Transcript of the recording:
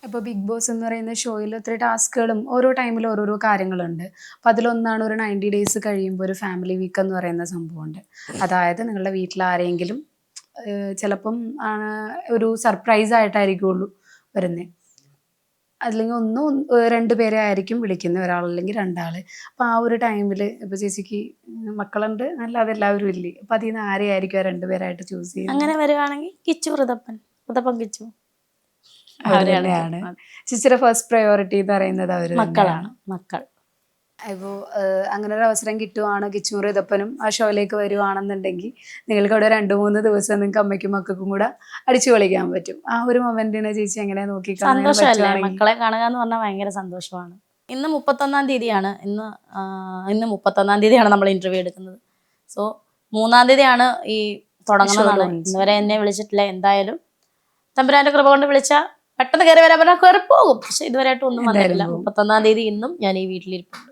ഇപ്പോൾ big boss എന്ന് പറയുന്ന ഷോയിൽ ഒത്തിരി ടാസ്കുകളും ഓരോ ടൈമിൽ ഓരോരോ കാര്യങ്ങളുണ്ട്. അപ്പോൾ അതിലൊന്നാണ് ഒരു 90 ഡേയ്സ് കഴിയുമ്പോൾ ഒരു ഫാമിലി വീക്ക് എന്ന് പറയുന്ന സംഭവമുണ്ട്. അതായത് നിങ്ങളുടെ വീട്ടിൽ ആരെങ്കിലും ചിലപ്പം ഒരു സർപ്രൈസ് ആയിട്ടായിരിക്കുള്ളൂ വരുന്നത്. അല്ലെങ്കിൽ രണ്ട് പേരെ ആയിരിക്കും വിളിക്കുന്നത്, ഒരാളല്ലെങ്കിൽ രണ്ടാൾ. അപ്പോൾ ആ ഒരു ടൈമിൽ ഇപ്പോൾ ചേച്ചിക്ക് മക്കളുണ്ട്, അല്ലാതെ എല്ലാവരും ഇല്ലേ, അപ്പോൾ അതിൽ നിന്ന് ആരെയായിരിക്കും ആ രണ്ടുപേരായിട്ട് ചൂസ് ചെയ്യുന്നത്? അങ്ങനെ വരുവാണെങ്കിൽ കിച്ചു, ഋതപ്പൻ കിച്ചു അവർ തന്നെയാണ്. ചേച്ചിയുടെ ഫസ്റ്റ് പ്രയോറിറ്റി എന്ന് പറയുന്നത് അവർ മക്കളാണ്. മക്കൾ ഇപ്പോൾ അങ്ങനെ ഒരു അവസരം കിട്ടുവാണ്, കിച്ചും ഋതപ്പനും ആ ഷോയിലേക്ക് വരുവാണെന്നുണ്ടെങ്കിൽ നിങ്ങൾക്ക് അവിടെ 2-3 ദിവസം നിങ്ങൾക്ക് അമ്മയ്ക്കും മക്കൾക്കും കൂടെ അടിച്ചു പൊളിക്കാൻ പറ്റും. ആ ഒരു മൊമെന്റിനെ ചേച്ചി എങ്ങനെ നോക്കി സന്തോഷമല്ലേ? മക്കളെ കാണുക എന്ന് പറഞ്ഞാൽ ഭയങ്കര സന്തോഷമാണ്. ഇന്ന് 31-ാം തീയതിയാണ്. ഇന്ന് 31-ാം തീയതിയാണ് നമ്മൾ ഇന്റർവ്യൂ എടുക്കുന്നത്. സോ 3-ാം തീയതിയാണ് ഈ തുടങ്ങുന്നതാണ്. ഇന്നുവരെ എന്നെ വിളിച്ചിട്ടില്ല. എന്തായാലും തമ്പുരാന്റെ കൃപ കൊണ്ട് വിളിച്ചാൽ പെട്ടെന്ന് കയറി വരാൻ പറഞ്ഞാൽ കയറി പോകും. പക്ഷെ ഇതുവരെയായിട്ട് ഒന്നും വന്നിട്ടില്ല. 31-ാം തീയതി ഇന്നും ഞാൻ ഈ വീട്ടിലിരിപ്പുണ്ട്.